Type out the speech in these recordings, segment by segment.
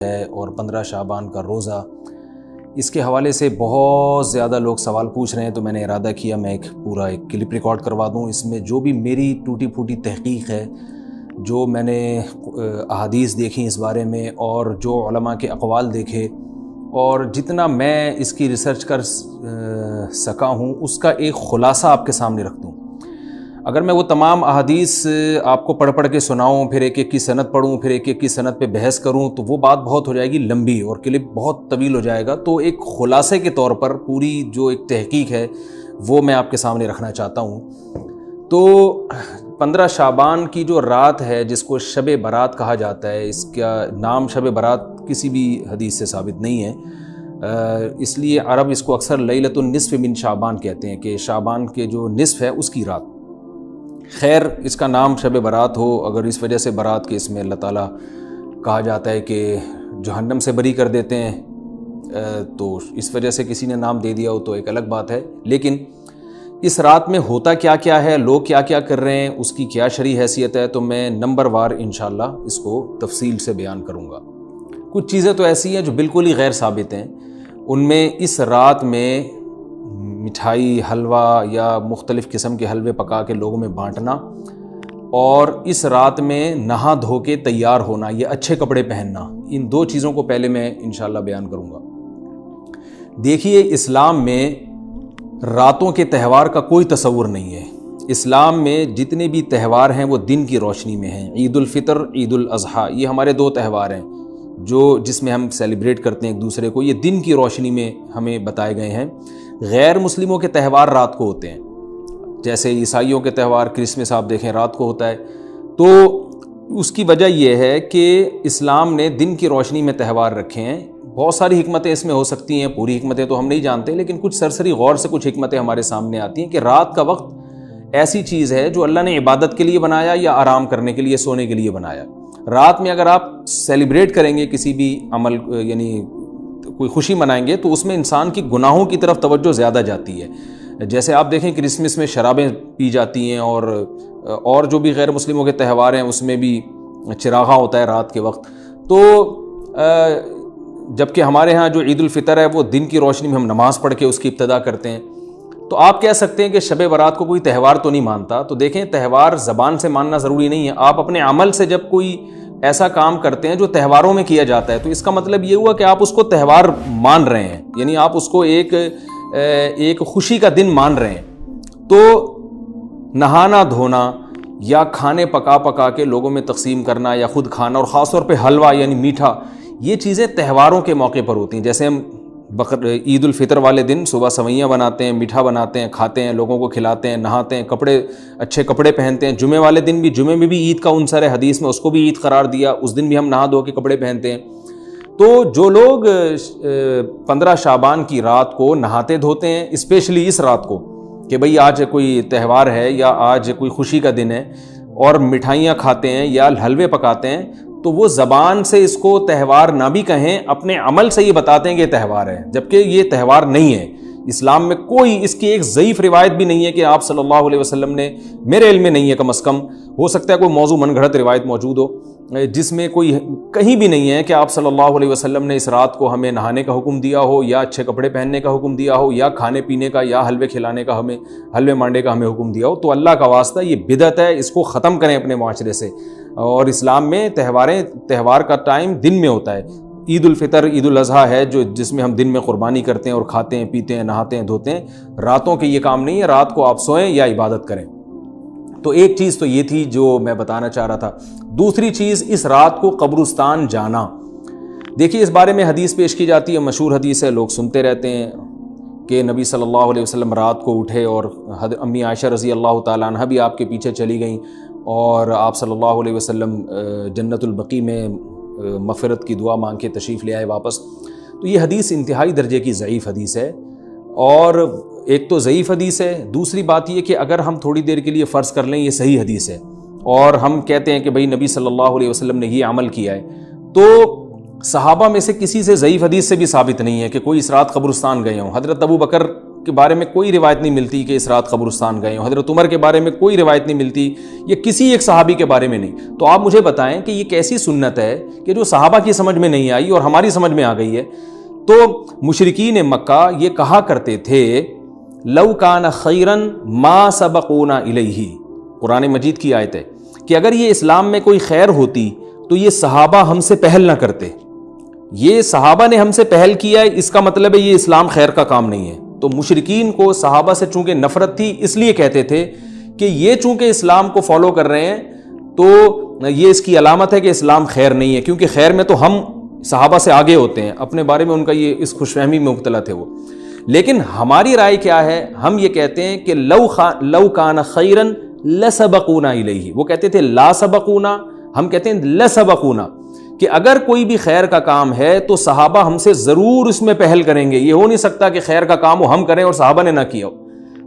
ہے اور 15 شعبان کا روزہ، اس کے حوالے سے بہت زیادہ لوگ سوال پوچھ رہے ہیں، تو میں نے ارادہ کیا میں ایک کلپ ریکارڈ کروا دوں۔ اس میں جو بھی میری ٹوٹی پھوٹی تحقیق ہے، جو میں نے احادیث دیکھی اس بارے میں اور جو علماء کے اقوال دیکھے اور جتنا میں اس کی ریسرچ کر سکا ہوں، اس کا ایک خلاصہ آپ کے سامنے رکھ دوں۔ اگر میں وہ تمام احادیث آپ کو پڑھ کے سناؤں، پھر ایک ایک کی سند پڑھوں، پھر ایک ایک کی سند پہ بحث کروں، تو وہ بات بہت ہو جائے گی لمبی اور کلپ بہت طویل ہو جائے گا۔ تو ایک خلاصے کے طور پر پوری جو ایک تحقیق ہے وہ میں آپ کے سامنے رکھنا چاہتا ہوں۔ تو 15 شعبان کی جو رات ہے، جس کو شب برات کہا جاتا ہے، اس کا نام شب برات کسی بھی حدیث سے ثابت نہیں ہے، اس لیے عرب اس کو اکثر لیلۃ النصف من شعبان کہتے ہیں کہ شعبان کے جو نصف ہے اس کی رات۔ خیر، اس کا نام شب برات ہو، اگر اس وجہ سے برات کے اس میں اللہ تعالیٰ کہا جاتا ہے کہ جہنم سے بری کر دیتے ہیں، تو اس وجہ سے کسی نے نام دے دیا ہو تو ایک الگ بات ہے۔ لیکن اس رات میں ہوتا کیا کیا ہے، لوگ کیا کیا کر رہے ہیں، اس کی کیا شرعی حیثیت ہے، تو میں نمبر وار انشاءاللہ اس کو تفصیل سے بیان کروں گا۔ کچھ چیزیں تو ایسی ہیں جو بالکل ہی غیر ثابت ہیں۔ ان میں اس رات میں مٹھائی، حلوہ یا مختلف قسم کے حلوے پکا کے لوگوں میں بانٹنا، اور اس رات میں نہا دھو کے تیار ہونا یا اچھے کپڑے پہننا، ان دو چیزوں کو پہلے میں انشاءاللہ بیان کروں گا۔ دیکھیے، اسلام میں راتوں کے تہوار کا کوئی تصور نہیں ہے۔ اسلام میں جتنے بھی تہوار ہیں وہ دن کی روشنی میں ہیں۔ عید الفطر، عید الاضحیٰ، یہ ہمارے دو تہوار ہیں جس میں ہم سیلیبریٹ کرتے ہیں ایک دوسرے کو، یہ دن کی روشنی میں ہمیں بتائے گئے ہیں۔ غیر مسلموں کے تہوار رات کو ہوتے ہیں، جیسے عیسائیوں کے تہوار کرسمس آپ دیکھیں رات کو ہوتا ہے۔ تو اس کی وجہ یہ ہے کہ اسلام نے دن کی روشنی میں تہوار رکھے ہیں۔ بہت ساری حکمتیں اس میں ہو سکتی ہیں، پوری حکمتیں تو ہم نہیں جانتے، لیکن کچھ سرسری غور سے کچھ حکمتیں ہمارے سامنے آتی ہیں کہ رات کا وقت ایسی چیز ہے جو اللہ نے عبادت کے لیے بنایا یا آرام کرنے کے لیے، سونے کے لیے بنایا۔ رات میں اگر آپ سیلیبریٹ کریں گے کسی بھی عمل، یعنی کوئی خوشی منائیں گے، تو اس میں انسان کی گناہوں کی طرف توجہ زیادہ جاتی ہے۔ جیسے آپ دیکھیں کرسمس میں شرابیں پی جاتی ہیں، اور جو بھی غیر مسلموں کے تہوار ہیں اس میں بھی چراغاں ہوتا ہے رات کے وقت۔ تو جبکہ ہمارے ہاں جو عید الفطر ہے وہ دن کی روشنی میں ہم نماز پڑھ کے اس کی ابتدا کرتے ہیں۔ تو آپ کہہ سکتے ہیں کہ شب برات کو کوئی تہوار تو نہیں مانتا۔ تو دیکھیں، تہوار زبان سے ماننا ضروری نہیں ہے، آپ اپنے عمل سے جب کوئی ایسا کام کرتے ہیں جو تہواروں میں کیا جاتا ہے، تو اس کا مطلب یہ ہوا کہ آپ اس کو تہوار مان رہے ہیں، یعنی آپ اس کو ایک خوشی کا دن مان رہے ہیں۔ تو نہانا دھونا یا کھانے پکا کے لوگوں میں تقسیم کرنا یا خود کھانا، اور خاص طور پہ حلوہ یعنی میٹھا، یہ چیزیں تہواروں کے موقع پر ہوتی ہیں۔ جیسے ہم عید الفطر والے دن صبح سوئیاں بناتے ہیں، میٹھا بناتے ہیں، کھاتے ہیں، لوگوں کو کھلاتے ہیں، نہاتے ہیں، اچھے کپڑے پہنتے ہیں۔ جمعے والے دن بھی، جمعے میں بھی عید کا عنصر ہے حدیث میں، اس کو بھی عید قرار دیا، اس دن بھی ہم نہا دھو کے کپڑے پہنتے ہیں۔ تو جو لوگ 15 شعبان کی رات کو نہاتے دھوتے ہیں، اسپیشلی اس رات کو کہ بھئی آج کوئی تہوار ہے یا آج کوئی خوشی کا دن ہے، اور مٹھائیاں کھاتے ہیں یا حلوے پکاتے ہیں، تو وہ زبان سے اس کو تہوار نہ بھی کہیں، اپنے عمل سے یہ بتاتے ہیں کہ یہ تہوار ہے، جبکہ یہ تہوار نہیں ہے۔ اسلام میں کوئی اس کی ایک ضعیف روایت بھی نہیں ہے کہ آپ صلی اللہ علیہ وسلم نے، میرے علم میں نہیں ہے کم از کم، ہو سکتا ہے کوئی موضوع من گھڑت روایت موجود ہو جس میں کوئی کہیں بھی نہیں ہے کہ آپ صلی اللہ علیہ وسلم نے اس رات کو ہمیں نہانے کا حکم دیا ہو، یا اچھے کپڑے پہننے کا حکم دیا ہو، یا کھانے پینے کا یا حلوے کھلانے کا، حلوے مانڈے کا ہمیں حکم دیا ہو۔ تو اللہ کا واسطہ یہ بدعت ہے، اس کو ختم کریں اپنے معاشرے سے۔ اور اسلام میں تہوار کا ٹائم دن میں ہوتا ہے۔ عید الفطر، عید الاضحیٰ ہے جس میں ہم دن میں قربانی کرتے ہیں اور کھاتے ہیں، پیتے ہیں، نہاتے ہیں، دھوتے ہیں۔ راتوں کے یہ کام نہیں ہے، رات کو آپ سوئیں یا عبادت کریں۔ تو ایک چیز تو یہ تھی جو میں بتانا چاہ رہا تھا۔ دوسری چیز، اس رات کو قبرستان جانا۔ دیکھیے، اس بارے میں حدیث پیش کی جاتی ہے، مشہور حدیث ہے، لوگ سنتے رہتے ہیں کہ نبی صلی اللہ علیہ وسلم رات کو اٹھے، اور امی عائشہ رضی اللہ تعالیٰ عنہ بھی آپ کے پیچھے چلی گئیں، اور آپ صلی اللہ علیہ وسلم جنت البقیع میں مغفرت کی دعا مانگ کے تشریف لے آئے واپس۔ تو یہ حدیث انتہائی درجے کی ضعیف حدیث ہے، اور ایک تو ضعیف حدیث ہے، دوسری بات یہ کہ اگر ہم تھوڑی دیر کے لیے فرض کر لیں یہ صحیح حدیث ہے، اور ہم کہتے ہیں کہ بھئی نبی صلی اللہ علیہ وسلم نے یہ عمل کیا ہے، تو صحابہ میں سے کسی سے ضعیف حدیث سے بھی ثابت نہیں ہے کہ کوئی اس رات قبرستان گئے ہوں۔ حضرت ابو بکر کے بارے میں کوئی روایت نہیں ملتی کہ اس رات قبرستان گئے ہوں، حضرت عمر کے بارے میں کوئی روایت نہیں ملتی، یا کسی ایک صحابی کے بارے میں نہیں۔ تو آپ مجھے بتائیں کہ یہ کیسی سنت ہے کہ جو صحابہ کی سمجھ میں نہیں آئی اور ہماری سمجھ میں آ گئی ہے؟ تو مشرکین مکہ یہ کہا کرتے تھے لو کان خیرن ما سبقونا الیہ، قرآن مجید کی آیت ہے کہ اگر یہ اسلام میں کوئی خیر ہوتی تو یہ صحابہ ہم سے پہل نہ کرتے، یہ صحابہ نے ہم سے پہل کیا ہے، اس کا مطلب ہے یہ اسلام خیر کا کام نہیں ہے۔ تو مشرکین کو صحابہ سے چونکہ نفرت تھی، اس لیے کہتے تھے کہ یہ چونکہ اسلام کو فالو کر رہے ہیں تو یہ اس کی علامت ہے کہ اسلام خیر نہیں ہے، کیونکہ خیر میں تو ہم صحابہ سے آگے ہوتے ہیں، اپنے بارے میں ان کا یہ اس خوش فہمی میں مبتلا تھے وہ۔ لیکن ہماری رائے کیا ہے؟ ہم یہ کہتے ہیں کہ لو کان خیرن لسبقونا الیہ، وہ کہتے تھے لا سبقونا، ہم کہتے ہیں لسبقونا، کہ اگر کوئی بھی خیر کا کام ہے تو صحابہ ہم سے ضرور اس میں پہل کریں گے، یہ ہو نہیں سکتا کہ خیر کا کام ہم کریں اور صحابہ نے نہ کیا ہو۔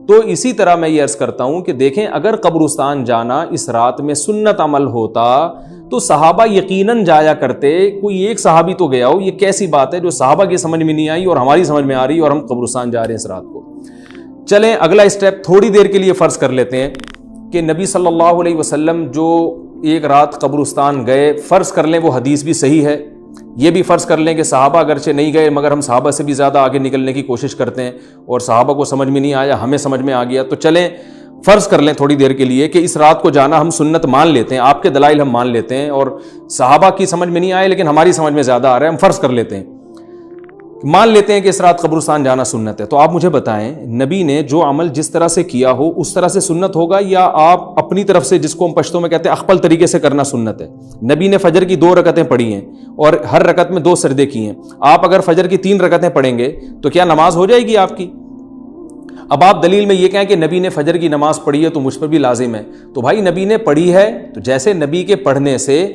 تو اسی طرح میں یہ عرض کرتا ہوں کہ دیکھیں اگر قبرستان جانا اس رات میں سنت عمل ہوتا تو صحابہ یقیناً جایا کرتے، کوئی ایک صحابی تو گیا ہو، یہ کیسی بات ہے جو صحابہ کی سمجھ میں نہیں آئی اور ہماری سمجھ میں آ رہی اور ہم قبرستان جا رہے ہیں اس رات کو۔ چلیں اگلا اسٹیپ تھوڑی دیر کے لیے فرض کر لیتے ہیں کہ نبی صلی اللہ علیہ وسلم جو ایک رات قبرستان گئے، فرض کر لیں وہ حدیث بھی صحیح ہے، یہ بھی فرض کر لیں کہ صحابہ اگرچہ نہیں گئے مگر ہم صحابہ سے بھی زیادہ آگے نکلنے کی کوشش کرتے ہیں اور صحابہ کو سمجھ میں نہیں آیا، ہمیں سمجھ میں آ گیا، تو چلیں فرض کر لیں تھوڑی دیر کے لیے کہ اس رات کو جانا ہم سنت مان لیتے ہیں، آپ کے دلائل ہم مان لیتے ہیں اور صحابہ کی سمجھ میں نہیں آئے لیکن ہماری سمجھ میں زیادہ آ رہا ہے، ہم فرض کر لیتے ہیں، مان لیتے ہیں کہ اس رات قبرستان جانا سنت ہے۔ تو آپ مجھے بتائیں نبی نے جو عمل جس طرح سے کیا ہو اس طرح سے سنت ہوگا، یا آپ اپنی طرف سے جس کو ہم پشتوں میں کہتے ہیں اخپل طریقے سے کرنا سنت ہے؟ نبی نے فجر کی 2 رکعتیں پڑھی ہیں اور ہر رکعت میں 2 سجدے کیے ہیں، آپ اگر فجر کی 3 رکعتیں پڑھیں گے تو کیا نماز ہو جائے گی آپ کی؟ اب آپ دلیل میں یہ کہیں کہ نبی نے فجر کی نماز پڑھی ہے تو مجھ پر بھی لازم ہے، تو بھائی نبی نے پڑھی ہے تو جیسے نبی کے پڑھنے سے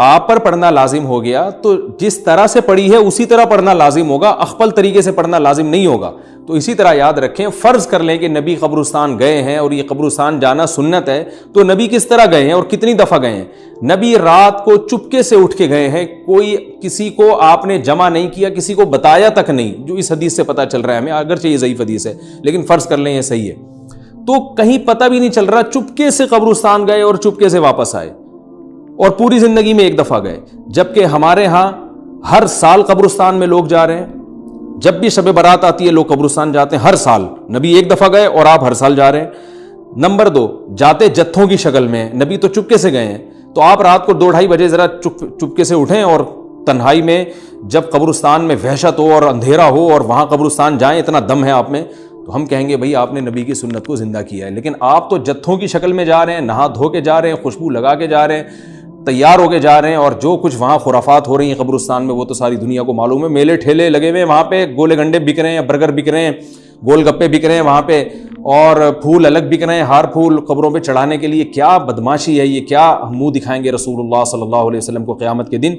آپ پر پڑھنا لازم ہو گیا تو جس طرح سے پڑھی ہے اسی طرح پڑھنا لازم ہوگا، اخپل طریقے سے پڑھنا لازم نہیں ہوگا۔ تو اسی طرح یاد رکھیں، فرض کر لیں کہ نبی قبرستان گئے ہیں اور یہ قبرستان جانا سنت ہے، تو نبی کس طرح گئے ہیں اور کتنی دفعہ گئے ہیں؟ نبی رات کو چپکے سے اٹھ کے گئے ہیں، کوئی کسی کو آپ نے جمع نہیں کیا، کسی کو بتایا تک نہیں، جو اس حدیث سے پتہ چل رہا ہے ہمیں، اگرچہ یہ ضعیف حدیث ہے لیکن فرض کر لیں یہ صحیح ہے، تو کہیں پتہ بھی نہیں چل رہا، چپکے سے قبرستان گئے اور چپکے سے واپس آئے اور پوری زندگی میں ایک دفعہ گئے، جبکہ ہمارے ہاں ہر سال قبرستان میں لوگ جا رہے ہیں، جب بھی شب برات آتی ہے لوگ قبرستان جاتے ہیں، ہر سال، نبی ایک دفعہ گئے اور آپ ہر سال جا رہے ہیں۔ نمبر 2، جاتے جتھوں کی شکل میں، نبی تو چپکے سے گئے ہیں، تو آپ رات کو 2-2:30 بجے ذرا چپکے سے اٹھیں اور تنہائی میں جب قبرستان میں وحشت ہو اور اندھیرا ہو اور وہاں قبرستان جائیں، اتنا دم ہے آپ میں، تو ہم کہیں گے بھئی آپ نے نبی کی سنت کو زندہ کیا ہے۔ لیکن آپ تو جتھوں کی شکل میں جا رہے ہیں، نہا دھو کے جا رہے ہیں، خوشبو لگا کے جا رہے ہیں، تیار ہو کے جا رہے ہیں، اور جو کچھ وہاں خرافات ہو رہی ہیں قبرستان میں وہ تو ساری دنیا کو معلوم ہے، میلے ٹھیلے لگے ہوئے ہیں وہاں پہ، گولے گنڈے بک رہے ہیں، برگر بک رہے ہیں، گول گپے بک رہے ہیں وہاں پہ، اور پھول الگ بک رہے ہیں، ہار پھول قبروں پہ چڑھانے کے لیے۔ کیا بدماشی ہے یہ، کیا منہ دکھائیں گے رسول اللہ صلی اللہ علیہ وسلم کو قیامت کے دن؟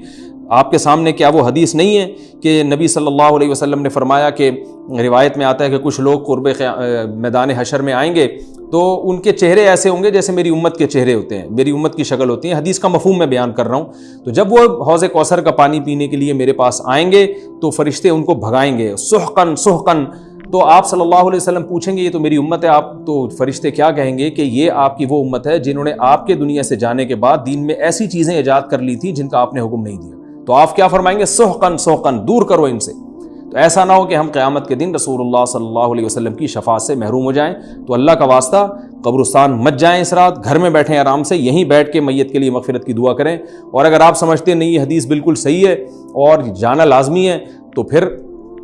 آپ کے سامنے کیا وہ حدیث نہیں ہے کہ نبی صلی اللہ علیہ وسلم نے فرمایا کہ روایت میں آتا ہے کہ کچھ لوگ قرب میدان حشر میں آئیں گے تو ان کے چہرے ایسے ہوں گے جیسے میری امت کے چہرے ہوتے ہیں، میری امت کی شکل ہوتی ہے، حدیث کا مفہوم میں بیان کر رہا ہوں۔ تو جب وہ حوض کوثر کا پانی پینے کے لیے میرے پاس آئیں گے تو فرشتے ان کو بھگائیں گے، سحقن سحقن، تو آپ صلی اللہ علیہ وسلم پوچھیں گے یہ تو میری امت ہے، آپ تو فرشتے کیا کہیں گے کہ یہ آپ کی وہ امت ہے جنہوں نے آپ کے دنیا سے جانے کے بعد دین میں ایسی چیزیں ایجاد کر لی تھیں جن کا آپ نے حکم نہیں دیا۔ تو آپ کیا فرمائیں گے؟ سحقن سحقن، دور کرو ان سے۔ تو ایسا نہ ہو کہ ہم قیامت کے دن رسول اللہ صلی اللہ علیہ وسلم کی شفاعت سے محروم ہو جائیں۔ تو اللہ کا واسطہ قبرستان مت جائیں اس رات، گھر میں بیٹھیں آرام سے، یہیں بیٹھ کے میت کے لیے مغفرت کی دعا کریں، اور اگر آپ سمجھتے نہیں یہ حدیث بالکل صحیح ہے اور جانا لازمی ہے تو پھر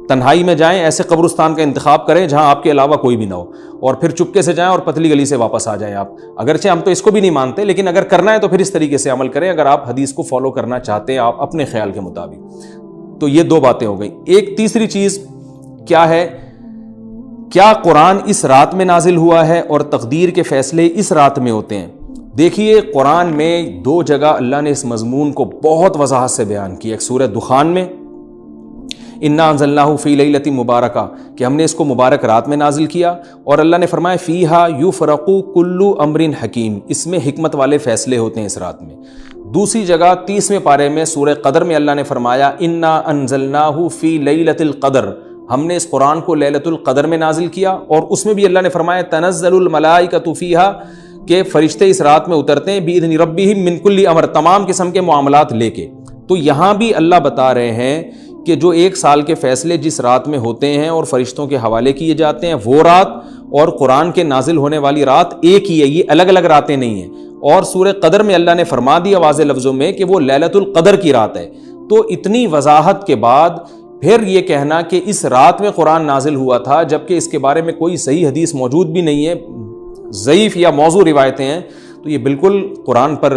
تنہائی میں جائیں، ایسے قبرستان کا انتخاب کریں جہاں آپ کے علاوہ کوئی بھی نہ ہو، اور پھر چپکے سے جائیں اور پتلی گلی سے واپس آ جائیں آپ۔ اگرچہ ہم تو اس کو بھی نہیں مانتے لیکن اگر کرنا ہے تو پھر اس طریقے سے عمل کریں، اگر آپ حدیث کو فالو کرنا چاہتے ہیں آپ اپنے خیال کے مطابق۔ تو یہ 2 باتیں ہو گئیں۔ ایک تیسری چیز کیا ہے؟ کیا قرآن اس رات میں نازل ہوا ہے اور تقدیر کے فیصلے اس رات میں ہوتے ہیں؟ دیکھیے قرآن میں 2 جگہ اللہ نے اس مضمون کو بہت وضاحت سے بیان کیا، ایک سورہ دخان میں انا انزلناہ فی لیلۃ مبارکہ کہ ہم نے اس کو مبارک رات میں نازل کیا، اور اللہ نے فرمایا فیہا یفرق کل امر حکیم، اس میں حکمت والے فیصلے ہوتے ہیں اس رات میں۔ دوسری جگہ 30ویں پارے میں سورہ قدر میں اللہ نے فرمایا انا انزلناہ فی لیلۃ القدر، ہم نے اس قرآن کو لیلۃ القدر میں نازل کیا، اور اس میں بھی اللہ نے فرمایا تنزل الملائکۃ فیہا، کہ فرشتے اس رات میں اترتے ہیں بإذن ربہم من کل امر، تمام قسم کے معاملات لے کے۔ تو یہاں بھی اللہ بتا رہے ہیں کہ جو 1 سال کے فیصلے جس رات میں ہوتے ہیں اور فرشتوں کے حوالے کیے جاتے ہیں، وہ رات اور قرآن کے نازل ہونے والی رات ایک ہی ہے، یہ الگ الگ راتیں نہیں ہیں۔ اور سورہ قدر میں اللہ نے فرما دیا واضح لفظوں میں کہ وہ لیلۃ القدر کی رات ہے۔ تو اتنی وضاحت کے بعد پھر یہ کہنا کہ اس رات میں قرآن نازل ہوا تھا، جبکہ اس کے بارے میں کوئی صحیح حدیث موجود بھی نہیں ہے، ضعیف یا موضوع روایتیں ہیں، تو یہ بالکل قرآن پر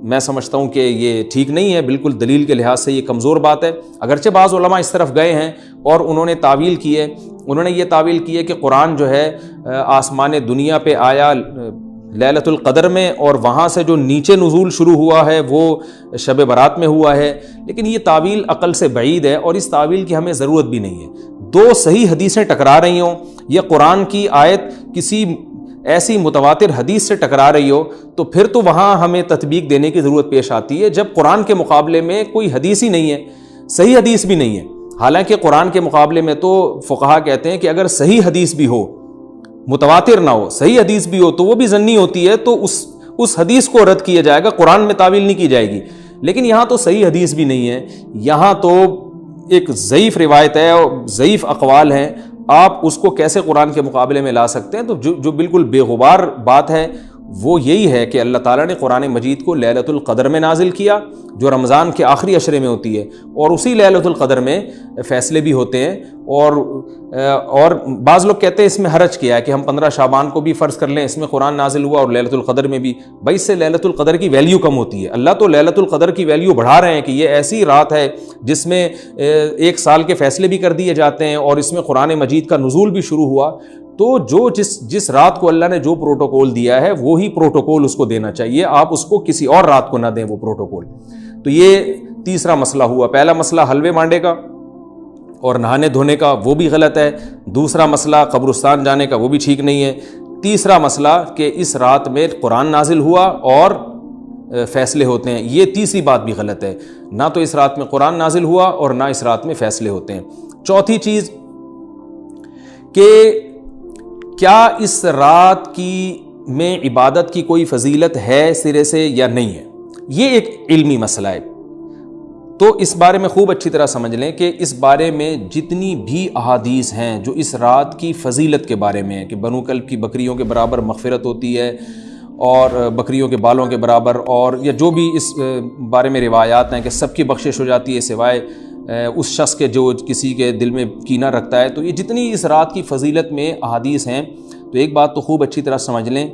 میں سمجھتا ہوں کہ یہ ٹھیک نہیں ہے، بالکل دلیل کے لحاظ سے یہ کمزور بات ہے۔ اگرچہ بعض علماء اس طرف گئے ہیں اور انہوں نے تعویل کی ہے، انہوں نے یہ تعویل کی ہے کہ قرآن جو ہے آسمان دنیا پہ آیا لیلۃ القدر میں، اور وہاں سے جو نیچے نزول شروع ہوا ہے وہ شب برات میں ہوا ہے، لیکن یہ تعویل عقل سے بعید ہے، اور اس تعویل کی ہمیں ضرورت بھی نہیں ہے۔ 2 صحیح حدیثیں ٹکرا رہی ہوں، یا قرآن کی آیت کسی ایسی متواتر حدیث سے ٹکرا رہی ہو، تو پھر تو وہاں ہمیں تطبیق دینے کی ضرورت پیش آتی ہے، جب قرآن کے مقابلے میں کوئی حدیث ہی نہیں ہے، صحیح حدیث بھی نہیں ہے۔ حالانکہ قرآن کے مقابلے میں تو فقہا کہتے ہیں کہ اگر صحیح حدیث بھی ہو، متواتر نہ ہو، صحیح حدیث بھی ہو، تو وہ بھی ظنی ہوتی ہے، تو اس حدیث کو رد کیا جائے گا، قرآن میں تعویل نہیں کی جائے گی۔ لیکن یہاں تو صحیح حدیث بھی نہیں ہے، یہاں تو ایک ضعیف روایت ہے اور ضعیف اقوال ہیں، آپ اس کو کیسے قرآن کے مقابلے میں لا سکتے ہیں؟ تو جو بالکل بے غبار بات ہے وہ یہی ہے کہ اللہ تعالیٰ نے قرآن مجید کو لیلۃ القدر میں نازل کیا، جو رمضان کے آخری عشرے میں ہوتی ہے، اور اسی لیلۃ القدر میں فیصلے بھی ہوتے ہیں۔ اور بعض لوگ کہتے ہیں اس میں حرج کیا ہے کہ ہم 15 شعبان کو بھی فرض کر لیں، اس میں قرآن نازل ہوا، اور لیلۃ القدر میں بھی۔ بھائی اس سے لیلۃ القدر کی ویلیو کم ہوتی ہے۔ اللہ تو لیلۃ القدر کی ویلیو بڑھا رہے ہیں کہ یہ ایسی رات ہے جس میں 1 سال کے فیصلے بھی کر دیے جاتے ہیں، اور اس میں قرآن مجید کا نزول بھی شروع ہوا۔ تو جس رات کو اللہ نے جو پروٹوکول دیا ہے وہی پروٹوکول اس کو دینا چاہیے، آپ اس کو کسی اور رات کو نہ دیں وہ پروٹوکول۔ تو یہ تیسرا مسئلہ ہوا۔ پہلا مسئلہ حلوے مانڈے کا اور نہانے دھونے کا، وہ بھی غلط ہے۔ دوسرا مسئلہ قبرستان جانے کا، وہ بھی ٹھیک نہیں ہے۔ تیسرا مسئلہ کہ اس رات میں قرآن نازل ہوا اور فیصلے ہوتے ہیں، یہ تیسری بات بھی غلط ہے۔ نہ تو اس رات میں قرآن نازل ہوا اور نہ اس رات میں فیصلے ہوتے ہیں۔ چوتھی چیز کہ کیا اس رات میں عبادت کی کوئی فضیلت ہے سرے سے یا نہیں ہے، یہ ایک علمی مسئلہ ہے۔ تو اس بارے میں خوب اچھی طرح سمجھ لیں کہ اس بارے میں جتنی بھی احادیث ہیں جو اس رات کی فضیلت کے بارے میں ہیں کہ بنو کلب کی بکریوں کے برابر مغفرت ہوتی ہے، اور بکریوں کے بالوں کے برابر، اور یا جو بھی اس بارے میں روایات ہیں کہ سب کی بخشش ہو جاتی ہے سوائے اس شخص کے جو کسی کے دل میں کینہ رکھتا ہے، تو یہ جتنی اس رات کی فضیلت میں احادیث ہیں، تو ایک بات تو خوب اچھی طرح سمجھ لیں،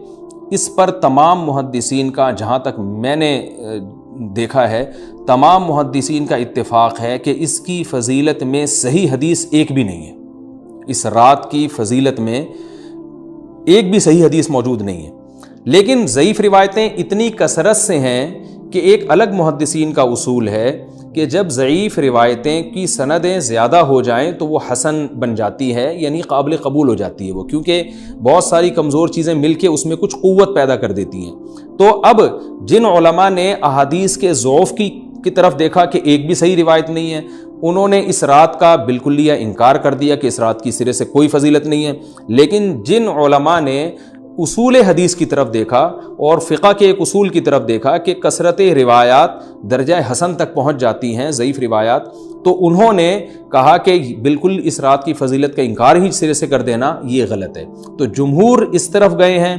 اس پر تمام محدثین کا، جہاں تک میں نے دیکھا ہے، تمام محدثین کا اتفاق ہے کہ اس کی فضیلت میں صحیح حدیث ایک بھی نہیں ہے۔ اس رات کی فضیلت میں ایک بھی صحیح حدیث موجود نہیں ہے، لیکن ضعیف روایتیں اتنی کثرت سے ہیں کہ ایک الگ محدثین کا اصول ہے کہ جب ضعیف روایتیں کی سندیں زیادہ ہو جائیں تو وہ حسن بن جاتی ہے، یعنی قابل قبول ہو جاتی ہے وہ، کیونکہ بہت ساری کمزور چیزیں مل کے اس میں کچھ قوت پیدا کر دیتی ہیں۔ تو اب جن علماء نے احادیث کے ضعف کی طرف دیکھا کہ ایک بھی صحیح روایت نہیں ہے، انہوں نے اس رات کا بالکلیہ انکار کر دیا کہ اس رات کی سرے سے کوئی فضیلت نہیں ہے۔ لیکن جن علماء نے اصول حدیث کی طرف دیکھا اور فقہ کے ایک اصول کی طرف دیکھا کہ کثرت روایات درجہ حسن تک پہنچ جاتی ہیں، ضعیف روایات، تو انہوں نے کہا کہ بالکل اس رات کی فضیلت کا انکار ہی سرے سے کر دینا یہ غلط ہے۔ تو جمہور اس طرف گئے ہیں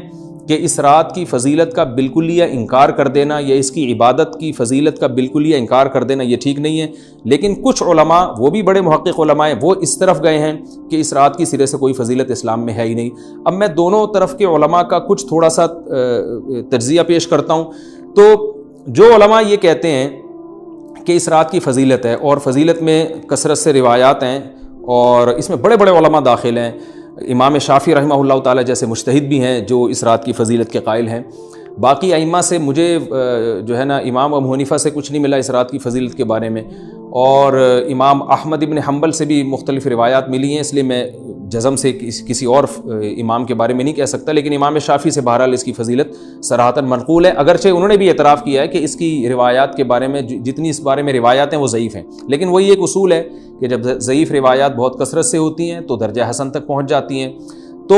کہ اس رات کی فضیلت کا بالکلیہ انکار کر دینا یا اس کی عبادت کی فضیلت کا بالکلیہ انکار کر دینا یہ ٹھیک نہیں ہے، لیکن کچھ علماء، وہ بھی بڑے محقق علماء ہیں، وہ اس طرف گئے ہیں کہ اس رات کی سرے سے کوئی فضیلت اسلام میں ہے ہی نہیں۔ اب میں دونوں طرف کے علماء کا کچھ تھوڑا سا تجزیہ پیش کرتا ہوں۔ تو جو علماء یہ کہتے ہیں کہ اس رات کی فضیلت ہے اور فضیلت میں کثرت سے روایات ہیں اور اس میں بڑے بڑے علماء داخل ہیں، امام شافعی رحمہ اللہ تعالیٰ جیسے مجتہد بھی ہیں جو اس رات کی فضیلت کے قائل ہیں۔ باقی ائمہ سے مجھے جو ہے نا امام ابو حنیفہ سے کچھ نہیں ملا اس رات کی فضیلت کے بارے میں، اور امام احمد ابن حنبل سے بھی مختلف روایات ملی ہیں، اس لیے میں جزم سے کسی اور امام کے بارے میں نہیں کہہ سکتا، لیکن امام شافعی سے بہرحال اس کی فضیلت صراحتاً منقول ہے، اگرچہ انہوں نے بھی اعتراف کیا ہے کہ اس کی روایات کے بارے میں جتنی اس بارے میں روایات ہیں وہ ضعیف ہیں، لیکن وہی ایک اصول ہے کہ جب ضعیف روایات بہت کثرت سے ہوتی ہیں تو درجہ حسن تک پہنچ جاتی ہیں۔ تو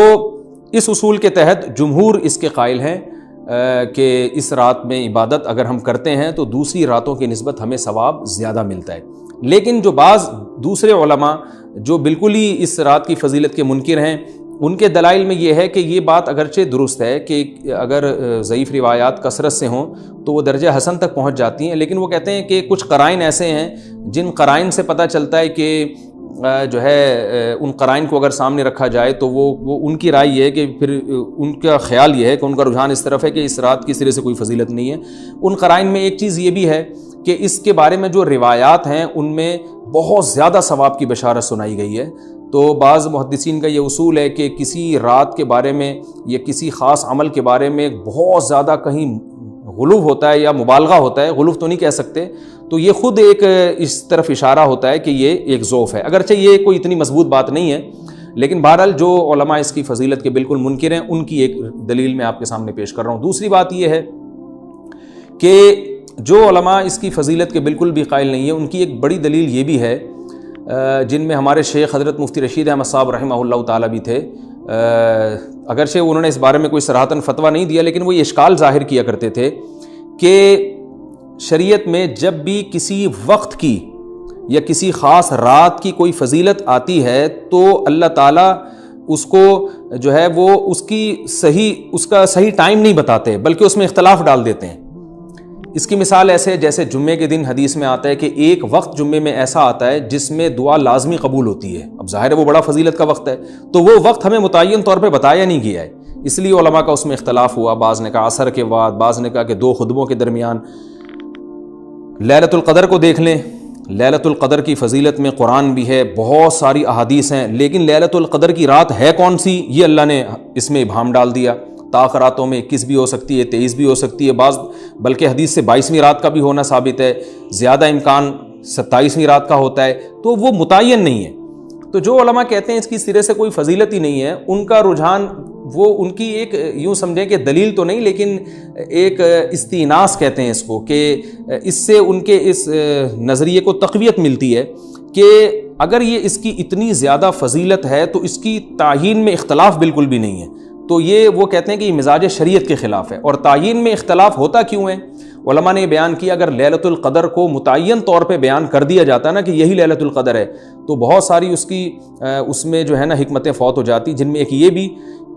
اس اصول کے تحت جمہور اس کے قائل ہیں کہ اس رات میں عبادت اگر ہم کرتے ہیں تو دوسری راتوں کی نسبت ہمیں ثواب زیادہ ملتا ہے۔ لیکن جو بعض دوسرے علماء جو بالکل ہی اس رات کی فضیلت کے منکر ہیں، ان کے دلائل میں یہ ہے کہ یہ بات اگرچہ درست ہے کہ اگر ضعیف روایات کثرت سے ہوں تو وہ درجہ حسن تک پہنچ جاتی ہیں، لیکن وہ کہتے ہیں کہ کچھ قرائن ایسے ہیں جن قرائن سے پتہ چلتا ہے کہ جو ہے ان قرائن کو اگر سامنے رکھا جائے تو وہ ان کی رائے یہ ہے کہ پھر ان کا خیال یہ ہے کہ ان کا رجحان اس طرف ہے کہ اس رات کی سرے سے کوئی فضیلت نہیں ہے۔ ان قرائن میں ایک چیز یہ بھی ہے کہ اس کے بارے میں جو روایات ہیں ان میں بہت زیادہ ثواب کی بشارت سنائی گئی ہے۔ تو بعض محدثین کا یہ اصول ہے کہ کسی رات کے بارے میں یا کسی خاص عمل کے بارے میں بہت زیادہ کہیں غلو ہوتا ہے یا مبالغہ ہوتا ہے، غلو تو نہیں کہہ سکتے، تو یہ خود ایک اس طرف اشارہ ہوتا ہے کہ یہ ایک ضعف ہے، اگرچہ یہ کوئی اتنی مضبوط بات نہیں ہے، لیکن بہرحال جو علماء اس کی فضیلت کے بالکل منکر ہیں ان کی ایک دلیل میں آپ کے سامنے پیش کر رہا ہوں۔ دوسری بات یہ ہے کہ جو علماء اس کی فضیلت کے بالکل بھی قائل نہیں ہیں، ان کی ایک بڑی دلیل یہ بھی ہے، جن میں ہمارے شیخ حضرت مفتی رشید احمد صاحب رحمہ اللہ تعالیٰ بھی تھے، اگرچہ انہوں نے اس بارے میں کوئی صراحتاً فتویٰ نہیں دیا، لیکن وہ یہ اشکال ظاہر کیا کرتے تھے کہ شریعت میں جب بھی کسی وقت کی یا کسی خاص رات کی کوئی فضیلت آتی ہے تو اللہ تعالیٰ اس کو جو ہے وہ اس کا صحیح ٹائم نہیں بتاتے، بلکہ اس میں اختلاف ڈال دیتے ہیں۔ اس کی مثال ایسے جیسے جمعے کے دن حدیث میں آتا ہے کہ ایک وقت جمعے میں ایسا آتا ہے جس میں دعا لازمی قبول ہوتی ہے، اب ظاہر ہے وہ بڑا فضیلت کا وقت ہے، تو وہ وقت ہمیں متعین طور پہ بتایا نہیں گیا ہے، اس لیے علماء کا اس میں اختلاف ہوا، بعض نے کہا عصر کے بعد، بعض نے کہا کہ 2 خطبوں کے درمیان۔ لیلۃ القدر کو دیکھ لیں، لیلۃ القدر کی فضیلت میں قرآن بھی ہے، بہت ساری احادیث ہیں، لیکن لیلۃ القدر کی رات ہے کون سی یہ اللہ نے اس میں ابہام ڈال دیا۔ طاق راتوں میں 21 بھی ہو سکتی ہے، 23 بھی ہو سکتی ہے، بعض بلکہ حدیث سے 22ویں رات کا بھی ہونا ثابت ہے، زیادہ امکان 27ویں رات کا ہوتا ہے، تو وہ متعین نہیں ہے۔ تو جو علماء کہتے ہیں اس کی سرے سے کوئی فضیلت ہی نہیں ہے، ان کا رجحان وہ ان کی ایک یوں سمجھیں کہ دلیل تو نہیں لیکن ایک استئناس کہتے ہیں اس کو، کہ اس سے ان کے اس نظریے کو تقویت ملتی ہے کہ اگر یہ اس کی اتنی زیادہ فضیلت ہے تو اس کی تعیین میں اختلاف بالکل بھی نہیں ہے، تو یہ وہ کہتے ہیں کہ یہ مزاج شریعت کے خلاف ہے۔ اور تعیین میں اختلاف ہوتا کیوں ہے؟ علماء نے یہ بیان کیا اگر لیلۃ القدر کو متعین طور پہ بیان کر دیا جاتا ہے نا کہ یہی لیلۃ القدر ہے، تو بہت ساری اس میں جو ہے نا حکمتیں فوت ہو جاتی، جن میں ایک یہ بھی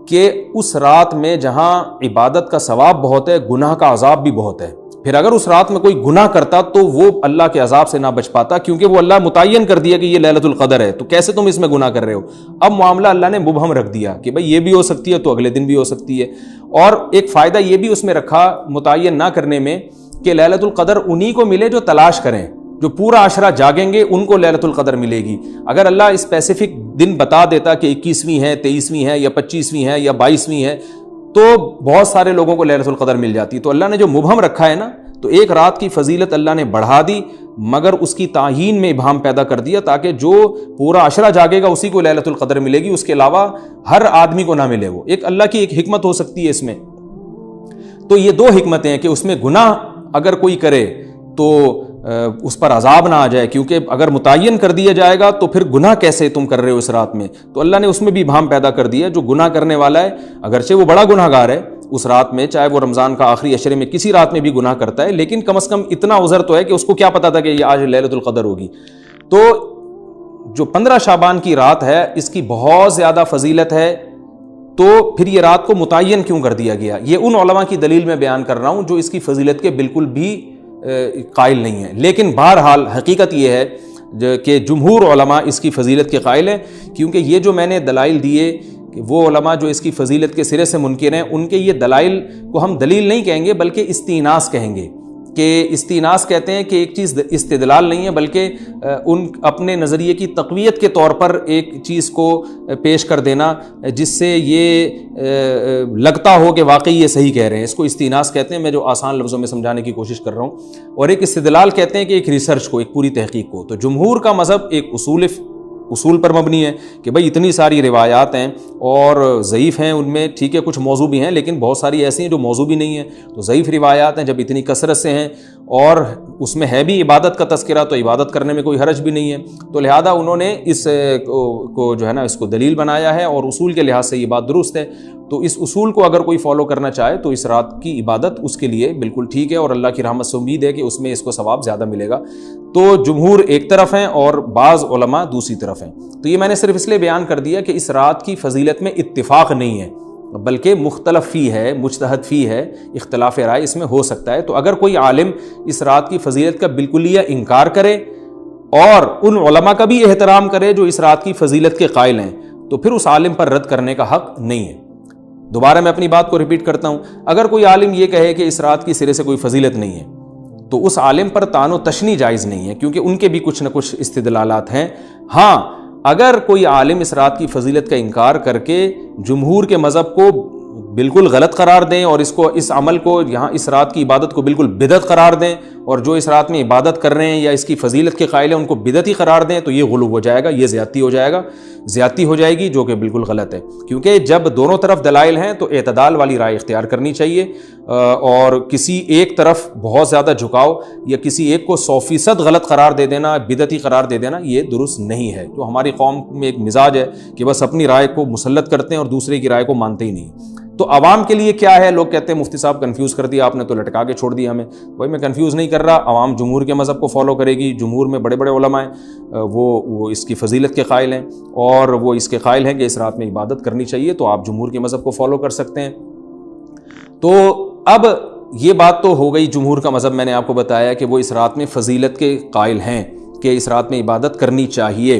کہ اس رات میں جہاں عبادت کا ثواب بہت ہے، گناہ کا عذاب بھی بہت ہے، پھر اگر اس رات میں کوئی گناہ کرتا تو وہ اللہ کے عذاب سے نہ بچ پاتا، کیونکہ وہ اللہ متعین کر دیا کہ یہ لیلۃ القدر ہے، تو کیسے تم اس میں گناہ کر رہے ہو؟ اب معاملہ اللہ نے مبہم رکھ دیا کہ بھئی یہ بھی ہو سکتی ہے تو اگلے دن بھی ہو سکتی ہے۔ اور ایک فائدہ یہ بھی اس میں رکھا متعین نہ کرنے میں کہ لیلۃ القدر انہی کو ملے جو تلاش کریں، جو پورا عشرہ جاگیں گے ان کو لیلۃ القدر ملے گی۔ اگر اللہ اسپیسیفک دن بتا دیتا کہ 21ویں ہے، 23ویں ہے یا 25ویں ہے یا 22ویں ہے تو بہت سارے لوگوں کو لیلۃ القدر مل جاتی، تو اللہ نے جو مبہم رکھا ہے نا، تو ایک رات کی فضیلت اللہ نے بڑھا دی مگر اس کی تعیین میں ابہام پیدا کر دیا تاکہ جو پورا عشرہ جاگے گا اسی کو لیلۃ القدر ملے گی، اس کے علاوہ ہر آدمی کو نہ ملے۔ وہ ایک اللہ کی ایک حکمت ہو سکتی ہے اس میں۔ تو یہ 2 حکمتیں ہیں کہ اس میں گناہ اگر کوئی کرے تو اس پر عذاب نہ آ جائے، کیونکہ اگر متعین کر دیا جائے گا تو پھر گناہ کیسے تم کر رہے ہو اس رات میں، تو اللہ نے اس میں بھی ابہام پیدا کر دیا۔ جو گناہ کرنے والا ہے اگرچہ وہ بڑا گناہ گار ہے اس رات میں، چاہے وہ رمضان کا آخری عشرے میں کسی رات میں بھی گناہ کرتا ہے، لیکن کم از کم اتنا عذر تو ہے کہ اس کو کیا پتا تھا کہ یہ آج لیلۃ القدر ہوگی۔ تو جو 15 شعبان کی رات ہے اس کی بہت زیادہ فضیلت ہے، تو پھر یہ رات کو متعین کیوں کر دیا گیا؟ یہ ان علماء کی دلیل میں بیان کر رہا ہوں جو اس کی فضیلت کے بالکل بھی قائل نہیں ہیں، لیکن بہرحال حقیقت یہ ہے کہ جمہور علماء اس کی فضیلت کے قائل ہیں، کیونکہ یہ جو میں نے دلائل دیے کہ وہ علماء جو اس کی فضیلت کے سرے سے منکر ہیں ان کے یہ دلائل کو ہم دلیل نہیں کہیں گے بلکہ استئناس کہیں گے، کہ استئناس کہتے ہیں کہ ایک چیز استدلال نہیں ہے بلکہ ان اپنے نظریے کی تقویت کے طور پر ایک چیز کو پیش کر دینا جس سے یہ لگتا ہو کہ واقعی یہ صحیح کہہ رہے ہیں، اس کو استئناس کہتے ہیں۔ میں جو آسان لفظوں میں سمجھانے کی کوشش کر رہا ہوں، اور ایک استدلال کہتے ہیں کہ ایک ریسرچ کو، ایک پوری تحقیق کو۔ تو جمہور کا مذہب ایک اصول پر مبنی ہے کہ بھئی اتنی ساری روایات ہیں اور ضعیف ہیں، ان میں ٹھیک ہے کچھ موضوع بھی ہیں لیکن بہت ساری ایسی ہیں جو موضوع بھی نہیں ہیں، تو ضعیف روایات ہیں جب اتنی کثرت سے ہیں اور اس میں ہے بھی عبادت کا تذکرہ، تو عبادت کرنے میں کوئی حرج بھی نہیں ہے. تو لہذا انہوں نے اس کو جو ہے نا اس کو دلیل بنایا ہے، اور اصول کے لحاظ سے یہ بات درست ہے. تو اس اصول کو اگر کوئی فالو کرنا چاہے تو اس رات کی عبادت اس کے لیے بالکل ٹھیک ہے، اور اللہ کی رحمت سے امید ہے کہ اس میں اس کو ثواب زیادہ ملے گا. تو جمہور ایک طرف ہیں اور بعض علماء دوسری طرف ہیں. تو یہ میں نے صرف اس لیے بیان کر دیا کہ اس رات کی فضیلت میں اتفاق نہیں ہے، بلکہ مختلف فی ہے، مجتہد فی ہے، اختلاف رائے اس میں ہو سکتا ہے. تو اگر کوئی عالم اس رات کی فضیلت کا بالکلیہ انکار کرے اور ان علماء کا بھی احترام کرے جو اس رات کی فضیلت کے قائل ہیں، تو پھر اس عالم پر رد کرنے کا حق نہیں ہے. دوبارہ میں اپنی بات کو ریپیٹ کرتا ہوں، اگر کوئی عالم یہ کہے کہ اس رات کی سرے سے کوئی فضیلت نہیں ہے تو اس عالم پر طعن و تشنیع جائز نہیں ہے، کیونکہ ان کے بھی کچھ نہ کچھ استدلالات ہیں. ہاں اگر کوئی عالم اس رات کی فضیلت کا انکار کر کے جمہور کے مذہب کو بالکل غلط قرار دیں اور اس عمل کو یہاں اس رات کی عبادت کو بالکل بدعت قرار دیں، اور جو اس رات میں عبادت کر رہے ہیں یا اس کی فضیلت کے قائل ہیں ان کو بدعتی قرار دیں، تو یہ غلو ہو جائے گا، یہ زیادتی ہو جائے گی، جو کہ بالکل غلط ہے. کیونکہ جب دونوں طرف دلائل ہیں تو اعتدال والی رائے اختیار کرنی چاہیے، اور کسی ایک طرف بہت زیادہ جھکاؤ یا کسی ایک کو 100% غلط قرار دے دینا، بدعتی قرار دے دینا، یہ درست نہیں ہے. جو ہماری قوم میں ایک مزاج ہے کہ بس اپنی رائے کو مسلط کرتے ہیں اور دوسرے کی رائے کو مانتے ہی نہیں. تو عوام کے لیے کیا ہے؟ لوگ کہتے ہیں مفتی صاحب کنفیوز کر دیا آپ نے، تو لٹکا کے چھوڑ دیا ہمیں. بھائی میں کنفیوز نہیں کر رہا، عوام جمہور کے مذہب کو فالو کرے گی. جمہور میں بڑے بڑے علماء ہیں، وہ اس کی فضیلت کے قائل ہیں، اور وہ اس کے قائل ہیں کہ اس رات میں عبادت کرنی چاہیے، تو آپ جمہور کے مذہب کو فالو کر سکتے ہیں. تو اب یہ بات تو ہو گئی جمہور کا مذہب، میں نے آپ کو بتایا کہ وہ اس رات میں فضیلت کے قائل ہیں کہ اس رات میں عبادت کرنی چاہیے.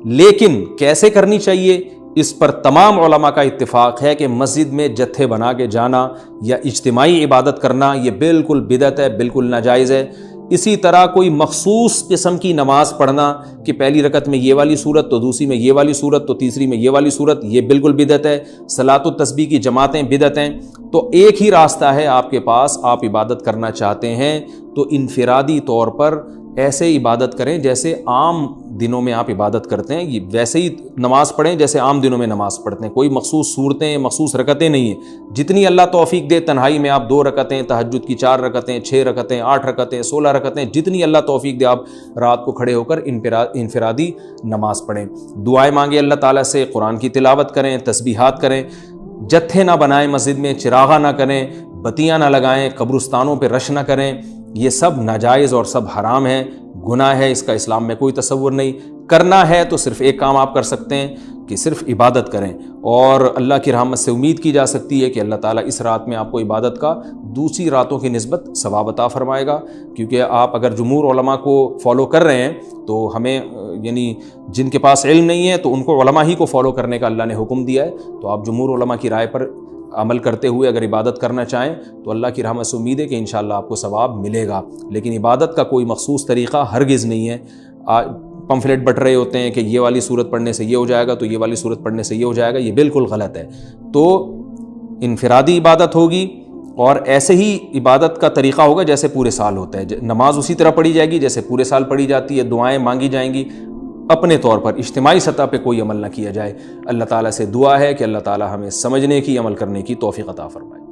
لیکن کیسے کرنی چاہیے اس پر تمام علماء کا اتفاق ہے کہ مسجد میں جتھے بنا کے جانا یا اجتماعی عبادت کرنا یہ بالکل بدعت ہے، بالکل ناجائز ہے. اسی طرح کوئی مخصوص قسم کی نماز پڑھنا کہ پہلی رکعت میں یہ والی صورت، تو دوسری میں یہ والی صورت، تو تیسری میں یہ والی صورت، یہ بالکل بدعت ہے. صلاۃ التسبیح کی جماعتیں بدعت ہیں. تو ایک ہی راستہ ہے آپ کے پاس، آپ عبادت کرنا چاہتے ہیں تو انفرادی طور پر ایسے عبادت کریں جیسے عام دنوں میں آپ عبادت کرتے ہیں، یہ ویسے ہی نماز پڑھیں جیسے عام دنوں میں نماز پڑھتے ہیں. کوئی مخصوص صورتیں، مخصوص رکعتیں نہیں ہیں. جتنی اللہ توفیق دے تنہائی میں آپ 2 رکعتیں، تہجد کی 4 رکعتیں، 6 رکعتیں، 8 رکعتیں، 16 رکعتیں، جتنی اللہ توفیق دے آپ رات کو کھڑے ہو کر انفرادی نماز پڑھیں. دعائیں مانگیں اللہ تعالیٰ سے، قرآن کی تلاوت کریں، تسبیحات کریں. جتھے نہ بنائیں مسجد میں، چراغاں نہ کریں، بتیاں نہ لگائیں، قبرستانوں پہ رش نہ کریں. یہ سب ناجائز اور سب حرام ہے، گناہ ہے. اس کا اسلام میں کوئی تصور نہیں. کرنا ہے تو صرف ایک کام آپ کر سکتے ہیں کہ صرف عبادت کریں، اور اللہ کی رحمت سے امید کی جا سکتی ہے کہ اللہ تعالیٰ اس رات میں آپ کو عبادت کا دوسری راتوں کی نسبت ثواب عطا فرمائے گا. کیونکہ آپ اگر جمہور علماء کو فالو کر رہے ہیں تو ہمیں یعنی جن کے پاس علم نہیں ہے تو ان کو علماء ہی کو فالو کرنے کا اللہ نے حکم دیا ہے. تو آپ جمہور علماء کی رائے پر عمل کرتے ہوئے اگر عبادت کرنا چاہیں تو اللہ کی رحمت سے امید ہے کہ انشاءاللہ آپ کو ثواب ملے گا. لیکن عبادت کا کوئی مخصوص طریقہ ہرگز نہیں ہے. پمفلیٹ بٹ رہے ہوتے ہیں کہ یہ والی صورت پڑھنے سے یہ ہو جائے گا، تو یہ والی صورت پڑھنے سے یہ ہو جائے گا، یہ بالکل غلط ہے. تو انفرادی عبادت ہوگی اور ایسے ہی عبادت کا طریقہ ہوگا جیسے پورے سال ہوتا ہے. نماز اسی طرح پڑھی جائے گی جیسے پورے سال پڑھی جاتی ہے. دعائیں مانگی جائیں گی. اپنے طور پر اجتماعی سطح پہ کوئی عمل نہ کیا جائے. اللہ تعالیٰ سے دعا ہے کہ اللہ تعالیٰ ہمیں سمجھنے کی، عمل کرنے کی توفیق عطا فرمائے.